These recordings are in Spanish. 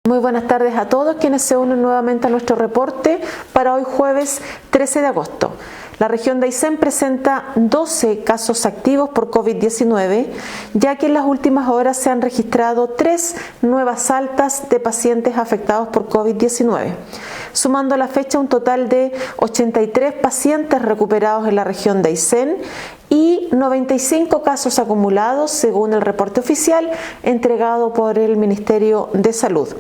Muy buenas tardes a todos quienes se unen nuevamente a nuestro reporte para hoy jueves 13 de agosto. La región de Aysén presenta 12 casos activos por COVID-19, ya que en las últimas horas se han registrado 3 nuevas altas de pacientes afectados por COVID-19, sumando a la fecha un total de 83 pacientes recuperados en la región de Aysén y 95 casos acumulados según el reporte oficial entregado por el Ministerio de Salud.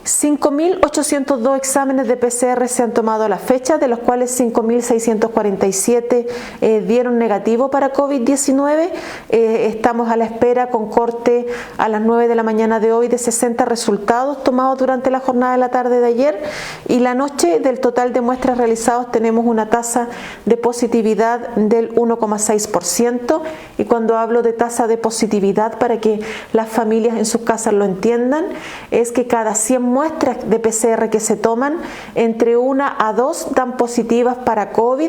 5.802 exámenes de PCR se han tomado a la fecha, de los cuales 5.647 dieron negativo para COVID-19. Estamos a la espera con corte a las 9 de la mañana de hoy de 60 resultados tomados durante la jornada de la tarde de ayer, y la noche del total de muestras realizados tenemos una tasa de positividad del 1,6%, y cuando hablo de tasa de positividad, para que las familias en sus casas lo entiendan, es que cada 100 muestras de PCR que se toman, entre 1 a 2 dan positivas para COVID,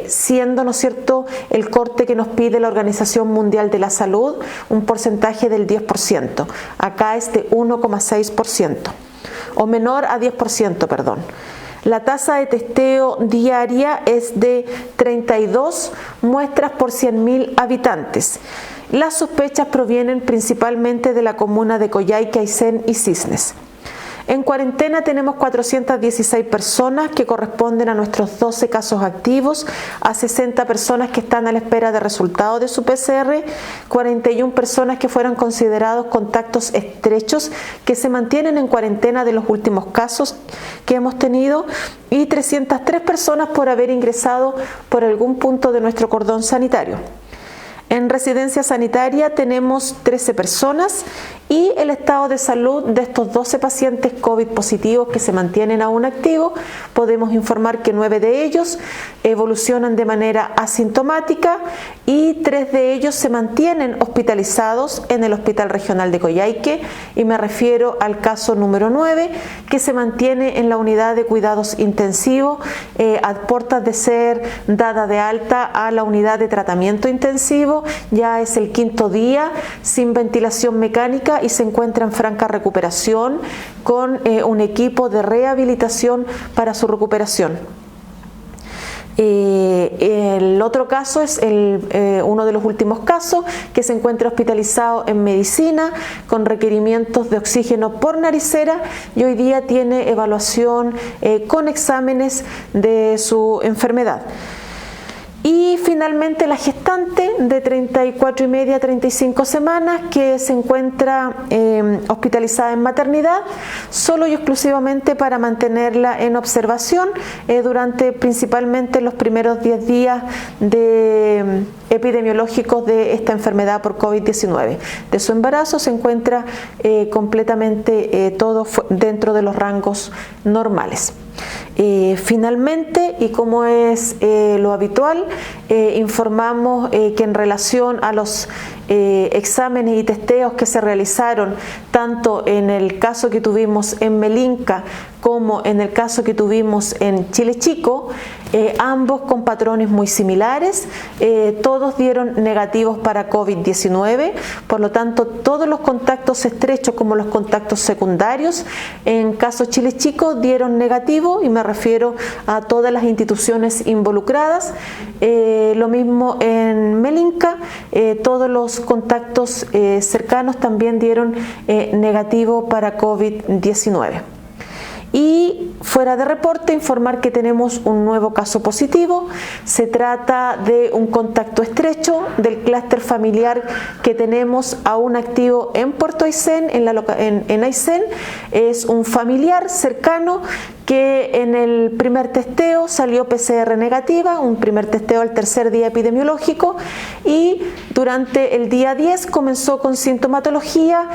siendo, ¿no es cierto?, el corte que nos pide la Organización Mundial de la Salud, un porcentaje del 10%. Acá es de 1,6%, o menor a 10%, perdón. La tasa de testeo diaria es de 32 muestras por 100.000 habitantes. Las sospechas provienen principalmente de la comuna de Coyhaique, Aysén y Cisnes. En cuarentena tenemos 416 personas que corresponden a nuestros 12 casos activos, a 60 personas que están a la espera de resultados de su PCR, 41 personas que fueron considerados contactos estrechos que se mantienen en cuarentena de los últimos casos que hemos tenido, y 303 personas por haber ingresado por algún punto de nuestro cordón sanitario. En residencia sanitaria tenemos 13 personas, y el estado de salud de estos 12 pacientes COVID positivos que se mantienen aún activos, podemos informar que 9 de ellos evolucionan de manera asintomática y 3 de ellos se mantienen hospitalizados en el Hospital Regional de Coyhaique, y me refiero al caso número 9, que se mantiene en la unidad de cuidados intensivos a puertas de ser dada de alta a la unidad de tratamiento intensivo. Ya es el 5.º día sin ventilación mecánica y se encuentra en franca recuperación con un equipo de rehabilitación para su recuperación. El otro caso es uno de los últimos casos, que se encuentra hospitalizado en medicina con requerimientos de oxígeno por naricera, y hoy día tiene evaluación con exámenes de su enfermedad. Y finalmente la gestante de 34 y media a 35 semanas que se encuentra hospitalizada en maternidad, solo y exclusivamente para mantenerla en observación durante principalmente los primeros 10 días epidemiológicos de esta enfermedad por COVID-19. De su embarazo se encuentra completamente todo dentro de los rangos normales. Finalmente, y como es lo habitual, informamos que en relación a los exámenes y testeos que se realizaron tanto en el caso que tuvimos en Melinca como en el caso que tuvimos en Chile Chico, ambos con patrones muy similares, todos dieron negativos para COVID-19, por lo tanto todos los contactos estrechos como los contactos secundarios en caso Chile Chico dieron negativo, y me refiero a todas las instituciones involucradas. Lo mismo en Melinca, todos los contactos cercanos también dieron negativo para COVID-19. Y fuera de reporte, informar que tenemos un nuevo caso positivo. Se trata de un contacto estrecho del clúster familiar que tenemos aún activo en Puerto Aysén, en Aysén. Es un familiar cercano que en el primer testeo salió PCR negativa, un primer testeo al tercer día epidemiológico, y durante el día 10 comenzó con sintomatología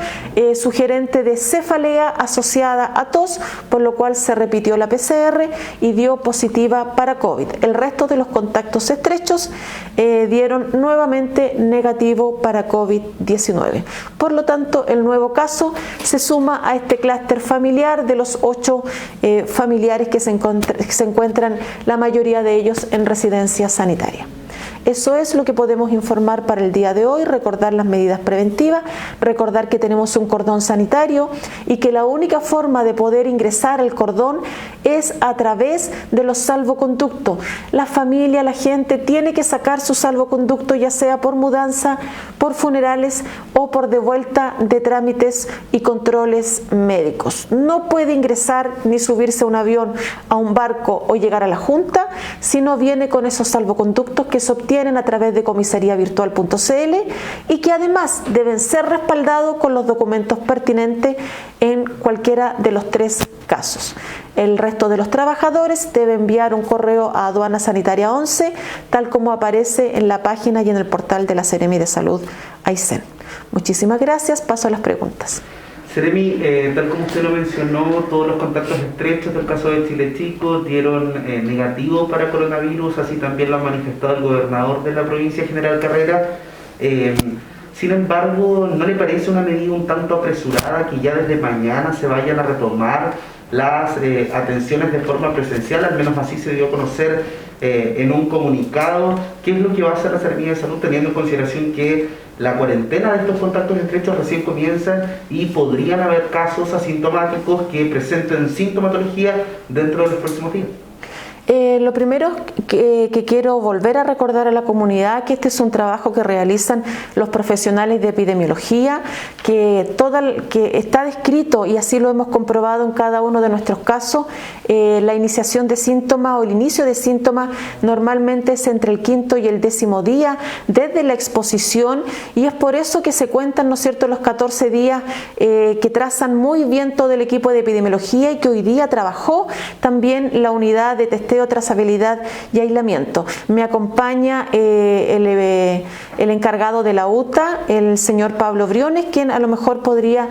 sugerente de cefalea asociada a tos, por lo cual se repitió la PCR y dio positiva para COVID. El resto de los contactos estrechos dieron nuevamente negativo para COVID-19. Por lo tanto, el nuevo caso se suma a este clúster familiar de los 8 familiares que se encuentran la mayoría de ellos en residencia sanitaria. Eso es lo que podemos informar para el día de hoy, recordar las medidas preventivas, recordar que tenemos un cordón sanitario y que la única forma de poder ingresar al cordón es a través de los salvoconductos. La familia, la gente tiene que sacar su salvoconducto, ya sea por mudanza, por funerales o por devuelta de trámites y controles médicos. No puede ingresar ni subirse a un avión, a un barco o llegar a la Junta si no viene con esos salvoconductos que se obtienen a través de comisariavirtual.cl y que además deben ser respaldados con los documentos pertinentes en cualquiera de los 3 casos. El resto de los trabajadores debe enviar un correo a Aduana Sanitaria 11, tal como aparece en la página y en el portal de la Seremi de Salud Aysén. Muchísimas gracias. Paso a las preguntas. Seremi, tal como usted lo mencionó, todos los contactos estrechos del caso de Chile Chico dieron negativo para coronavirus, así también lo ha manifestado el gobernador de la provincia, General Carrera. Sin embargo, ¿no le parece una medida un tanto apresurada que ya desde mañana se vayan a retomar las atenciones de forma presencial? Al menos así se dio a conocer en un comunicado. ¿Qué es lo que va a hacer la Seremi de Salud, teniendo en consideración que la cuarentena de estos contactos estrechos recién comienza y podrían haber casos asintomáticos que presenten sintomatología dentro de los próximos días? Lo primero que quiero volver a recordar a la comunidad, que este es un trabajo que realizan los profesionales de epidemiología, que está descrito y así lo hemos comprobado en cada uno de nuestros casos. La iniciación de síntomas o el inicio de síntomas normalmente es entre el 5º y el 10º día desde la exposición, y es por eso que se cuentan, ¿no es cierto?, los 14 días que trazan muy bien todo el equipo de epidemiología y que hoy día trabajó también la unidad de testeo, trazabilidad y aislamiento. Me acompaña el encargado de la UTA, el señor Pablo Briones, quien a lo mejor podría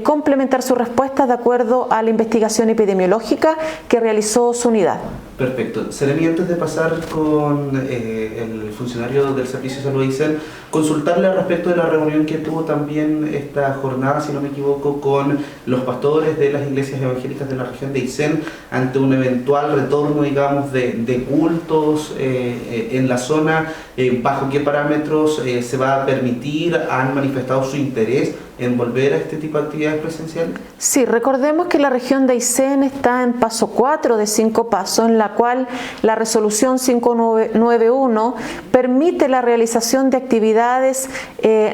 complementar su respuesta de acuerdo a la investigación epidemiológica que realizó su unidad. Perfecto. Seremi, antes de pasar con el funcionario del Servicio de Salud de Aysén, consultarle al respecto de la reunión que tuvo también esta jornada, si no me equivoco, con los pastores de las iglesias evangélicas de la región de Aysén ante un eventual retorno, digamos, de cultos en la zona. ¿Bajo qué parámetros se va a permitir? ¿Han manifestado su interés en volver a este tipo de actividades presenciales? Sí, recordemos que la región de Aysén está en paso 4 de 5 pasos, en la cual la resolución 591 permite la realización de actividades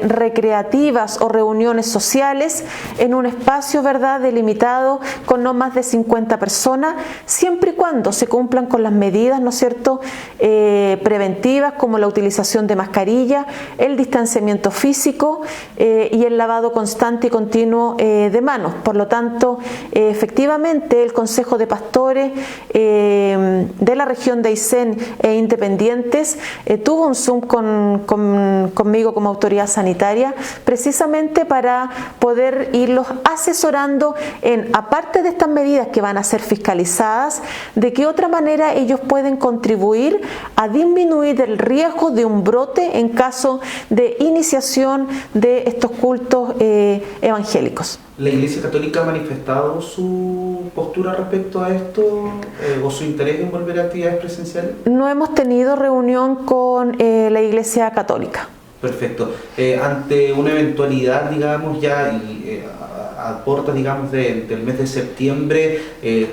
recreativas o reuniones sociales en un espacio, ¿verdad?, delimitado con no más de 50 personas, siempre y cuando se cumplan con las medidas, ¿no es cierto?, preventivas, como la utilización de mascarilla, el distanciamiento físico y el lavado constante y continuo de manos. Por lo tanto, efectivamente, el Consejo de Pastores de la región de Aysén e independientes tuvo un Zoom conmigo como autoridad sanitaria, precisamente para poder irlos asesorando en, aparte de estas medidas que van a ser fiscalizadas, de qué otra manera ellos pueden contribuir a disminuir el riesgo de un brote en caso de iniciación de estos cultos evangélicos. ¿La Iglesia Católica ha manifestado su postura respecto a esto o su interés en volver a actividades presenciales? No hemos tenido reunión con la Iglesia Católica. Perfecto. Ante una eventualidad, digamos, ya a puertas, digamos, del mes de septiembre,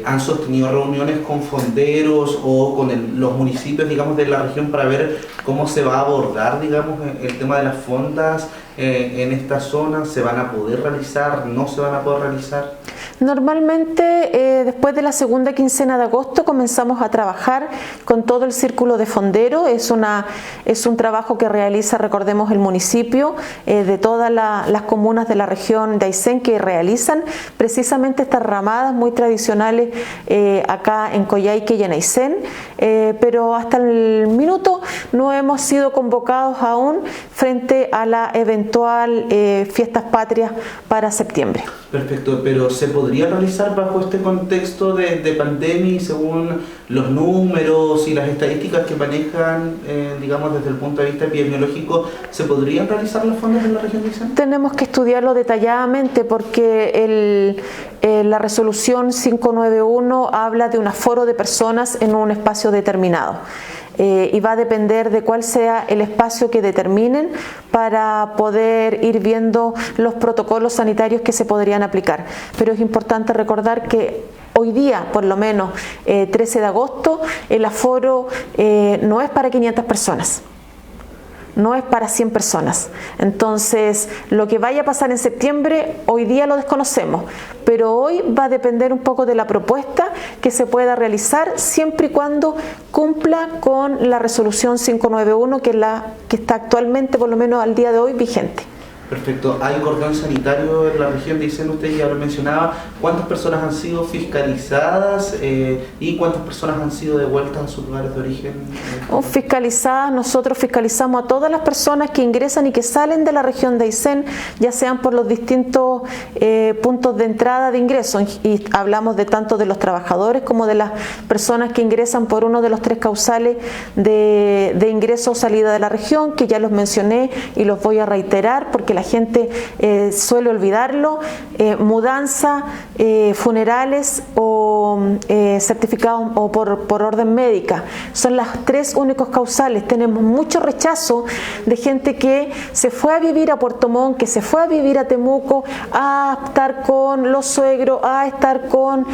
¿han sostenido reuniones con fonderos o con los municipios, digamos, de la región para ver cómo se va a abordar, digamos, el tema de las fondas en esta zona? ¿Se van a poder realizar? ¿No se van a poder realizar? Normalmente después de la segunda quincena de agosto comenzamos a trabajar con todo el círculo de fonderos. Es un trabajo que realiza, recordemos, el municipio de todas las comunas de la región de Aysén, que realizan precisamente estas ramadas muy tradicionales acá en Coyhaique y en Aysén, pero hasta el minuto no hemos sido convocados aún frente a la eventual fiestas patrias para septiembre. Perfecto, pero ¿se podría realizar bajo este contexto de pandemia y según los números y las estadísticas que manejan, digamos, desde el punto de vista epidemiológico, ¿se podrían realizar las fondas en la región de Aysén? Tenemos que estudiarlo detalladamente porque la resolución 591 habla de un aforo de personas en un espacio determinado. y va a depender de cuál sea el espacio que determinen para poder ir viendo los protocolos sanitarios que se podrían aplicar. Pero es importante recordar que hoy día, por lo menos 13 de agosto, el aforo no es para 500 personas. No es para 100 personas. Entonces, lo que vaya a pasar en septiembre, hoy día lo desconocemos, pero hoy va a depender un poco de la propuesta que se pueda realizar, siempre y cuando cumpla con la resolución 591, que es la que está actualmente, por lo menos al día de hoy, vigente. Perfecto. Hay cordón sanitario en la región de Aysén, usted ya lo mencionaba. ¿Cuántas personas han sido fiscalizadas y cuántas personas han sido devueltas a sus lugares de origen? Fiscalizadas, nosotros fiscalizamos a todas las personas que ingresan y que salen de la región de Aysén, ya sean por los distintos puntos de entrada de ingreso, y hablamos de tanto de los trabajadores como de las personas que ingresan por uno de los 3 causales de ingreso o salida de la región, que ya los mencioné y los voy a reiterar porque la gente suele olvidarlo: mudanza, funerales o certificados o por orden médica. Son las 3 únicos causales. Tenemos mucho rechazo de gente que se fue a vivir a Puerto Montt, que se fue a vivir a Temuco, a estar con los suegros, a estar con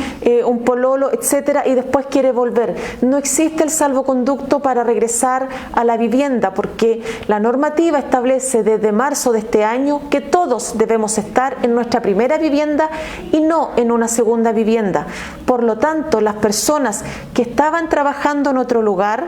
un pololo, etcétera, y después quiere volver. No existe el salvoconducto para regresar a la vivienda, porque la normativa establece desde marzo de este año que todos debemos estar en nuestra primera vivienda y no en una segunda vivienda. Por lo tanto, las personas que estaban trabajando en otro lugar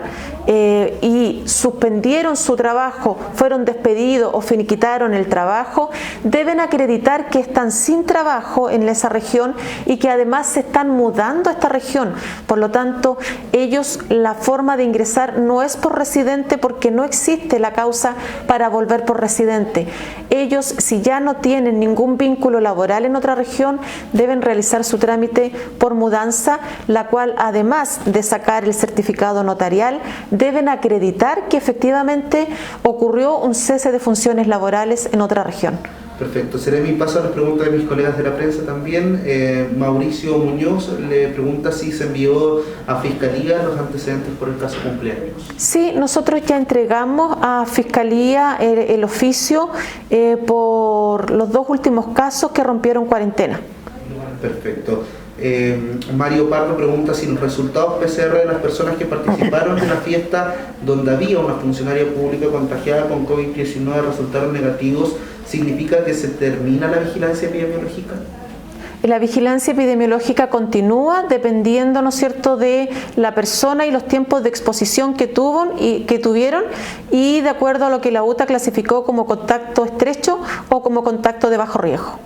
y suspendieron su trabajo, fueron despedidos o finiquitaron el trabajo, deben acreditar que están sin trabajo en esa región y que además se están mudando a esta región. Por lo tanto, ellos, la forma de ingresar no es por residente, porque no existe la causa para volver por residente. Ellos, si ya no tienen ningún vínculo laboral en otra región, deben realizar su trámite por mudanza, la cual, además de sacar el certificado notarial, deben acreditar que efectivamente ocurrió un cese de funciones laborales en otra región. Perfecto. Seré mi paso a las preguntas de mis colegas de la prensa también. Mauricio Muñoz le pregunta si se envió a Fiscalía los antecedentes por el caso cumpleaños. Sí, nosotros ya entregamos a Fiscalía el oficio por los 2 últimos casos que rompieron cuarentena. Perfecto. Mario Pardo pregunta si los resultados PCR de las personas que participaron en la fiesta donde había una funcionaria pública contagiada con COVID-19 resultaron negativos, ¿significa que se termina la vigilancia epidemiológica? La vigilancia epidemiológica continúa dependiendo, ¿no es cierto?, de la persona y los tiempos de exposición que tuvieron y de acuerdo a lo que la UTA clasificó como contacto estrecho o como contacto de bajo riesgo.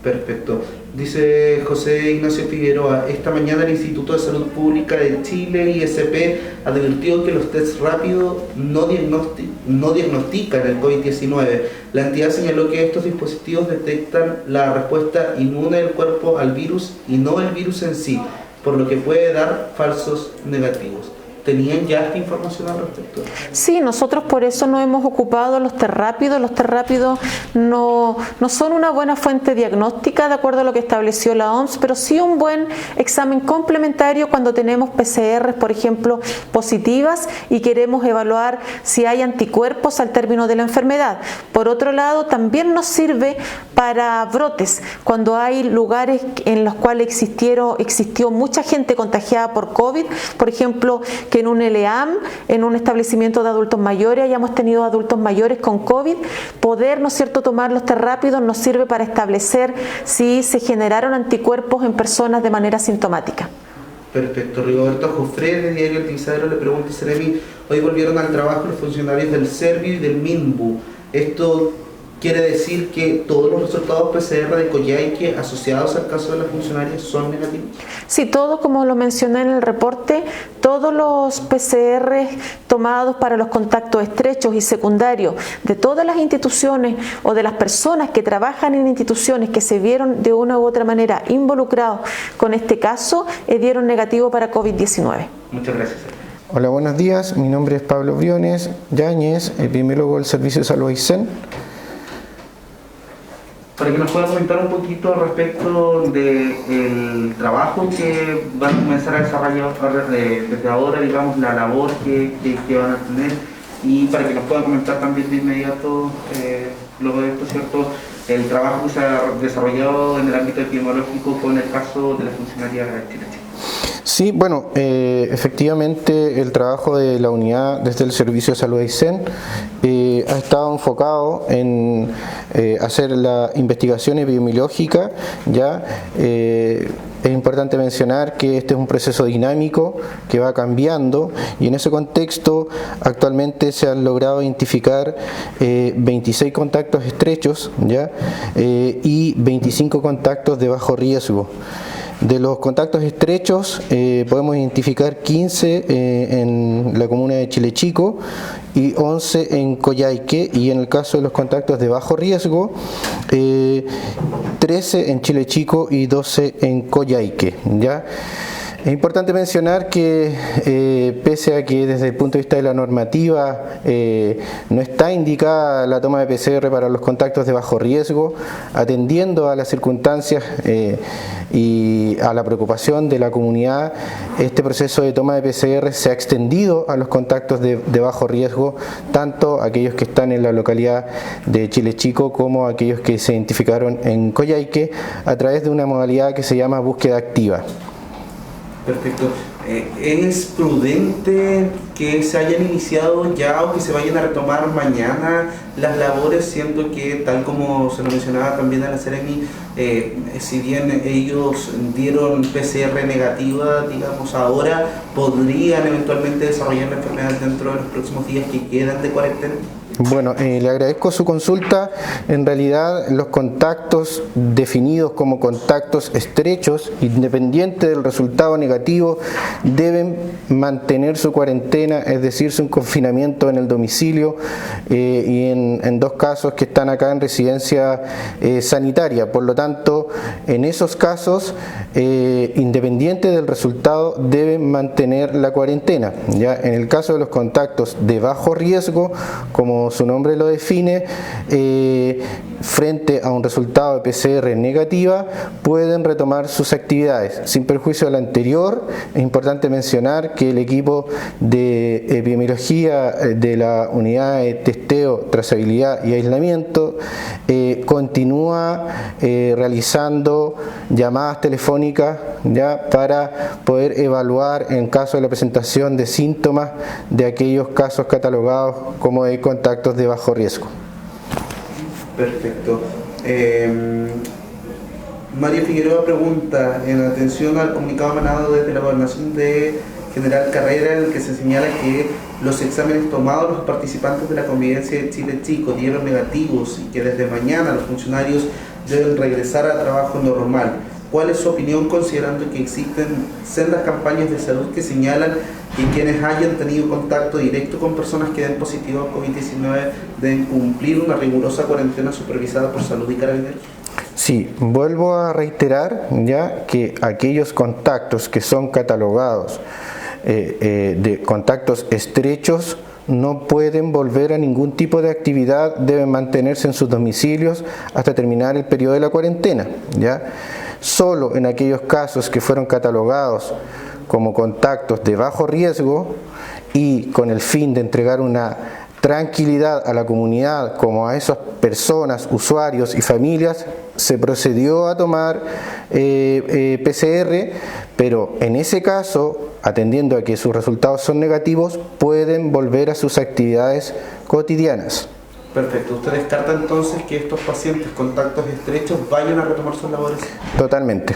Perfecto. Dice José Ignacio Figueroa, esta mañana el Instituto de Salud Pública de Chile, ISP, advirtió que los tests rápidos no diagnostican el COVID-19. La entidad señaló que estos dispositivos detectan la respuesta inmune del cuerpo al virus y no el virus en sí, por lo que puede dar falsos negativos. ¿Tenían ya esta información al respecto? Sí, nosotros por eso nos hemos ocupado los test rápidos. Los test rápidos no son una buena fuente diagnóstica de acuerdo a lo que estableció la OMS, pero sí un buen examen complementario cuando tenemos PCR, por ejemplo, positivas y queremos evaluar si hay anticuerpos al término de la enfermedad. Por otro lado, también nos sirve para brotes, cuando hay lugares en los cuales existió mucha gente contagiada por COVID, por ejemplo, que en un LEAM, en un establecimiento de adultos mayores, hayamos tenido adultos mayores con COVID, poder, ¿no es cierto?, tomar los test rápidos nos sirve para establecer si se generaron anticuerpos en personas de manera sintomática. Perfecto. Rigoberto Jofré, de Diario El Tizadero, le pregunta a Seremi, hoy volvieron al trabajo los funcionarios del Servio y del MINBU. Esto quiere decir que todos los resultados PCR de Coyhaique asociados al caso de la funcionaria son negativos. Sí, todos, como lo mencioné en el reporte, todos los PCR tomados para los contactos estrechos y secundarios de todas las instituciones o de las personas que trabajan en instituciones que se vieron de una u otra manera involucrados con este caso, dieron negativo para COVID-19. Muchas gracias. Hola, buenos días. Mi nombre es Pablo Briones Yáñez, epidemiólogo del Servicio de Salud Aysén. Para que nos pueda comentar un poquito respecto del trabajo que van a comenzar a desarrollar desde ahora, digamos, la labor que van a tener, y para que nos pueda comentar también de inmediato, luego de esto, ¿cierto?, el trabajo que se ha desarrollado en el ámbito epidemiológico con el caso de la funcionaria Chile Chico. Sí, bueno, efectivamente el trabajo de la unidad desde el Servicio de Salud de Aysén ha estado enfocado en hacer la investigación epidemiológica. Ya es importante mencionar que este es un proceso dinámico que va cambiando, y en ese contexto actualmente se han logrado identificar 26 contactos estrechos, ¿ya? Y 25 contactos de bajo riesgo. De los contactos estrechos podemos identificar 15 en la comuna de Chile Chico y 11 en Coyhaique, y en el caso de los contactos de bajo riesgo 13 en Chile Chico y 12 en Coyhaique, ¿ya? Es importante mencionar que pese a que desde el punto de vista de la normativa no está indicada la toma de PCR para los contactos de bajo riesgo, atendiendo a las circunstancias y a la preocupación de la comunidad, este proceso de toma de PCR se ha extendido a los contactos de bajo riesgo, tanto aquellos que están en la localidad de Chile Chico como aquellos que se identificaron en Coyhaique, a través de una modalidad que se llama búsqueda activa. Perfecto. ¿Es prudente que se hayan iniciado ya o que se vayan a retomar mañana las labores, siendo que, tal como se lo mencionaba también a la Seremi, si bien ellos dieron PCR negativa, digamos, ahora podrían eventualmente desarrollar la enfermedad dentro de los próximos días que quedan de cuarentena? Bueno, le agradezco su consulta. En realidad, los contactos definidos como contactos estrechos, independiente del resultado negativo, deben mantener su cuarentena, es decir, su confinamiento en el domicilio, y en dos casos que están acá en residencia sanitaria. Por lo tanto, en esos casos, independiente del resultado, deben mantener la cuarentena. Ya en el caso de los contactos de bajo riesgo, como su nombre lo define, frente a un resultado de PCR negativa, pueden retomar sus actividades. Sin perjuicio de lo anterior, es importante mencionar que el equipo de epidemiología de la unidad de testeo, trazabilidad y aislamiento continúa realizando llamadas telefónicas, ya, para poder evaluar, en caso de la presentación de síntomas, de aquellos casos catalogados como de contactos de bajo riesgo. Perfecto. Mario Figueroa pregunta, en atención al comunicado emanado desde la Gobernación de General Carrera, en el que se señala que los exámenes tomados los participantes de la convivencia de Chile Chico dieron negativos y que desde mañana los funcionarios deben regresar a trabajo normal. ¿Cuál es su opinión, considerando que existen sendas campañas de salud que señalan que quienes hayan tenido contacto directo con personas que den positivo a COVID-19 deben cumplir una rigurosa cuarentena supervisada por Salud y Carabineros? Sí, vuelvo a reiterar ya que aquellos contactos que son catalogados de contactos estrechos no pueden volver a ningún tipo de actividad, deben mantenerse en sus domicilios hasta terminar el periodo de la cuarentena, ¿ya? Solo en aquellos casos que fueron catalogados como contactos de bajo riesgo y con el fin de entregar una tranquilidad a la comunidad como a esas personas, usuarios y familias, se procedió a tomar PCR, pero en ese caso, atendiendo a que sus resultados son negativos, pueden volver a sus actividades cotidianas. Perfecto. ¿Usted descarta entonces que estos pacientes contactos estrechos vayan a retomar sus labores? Totalmente.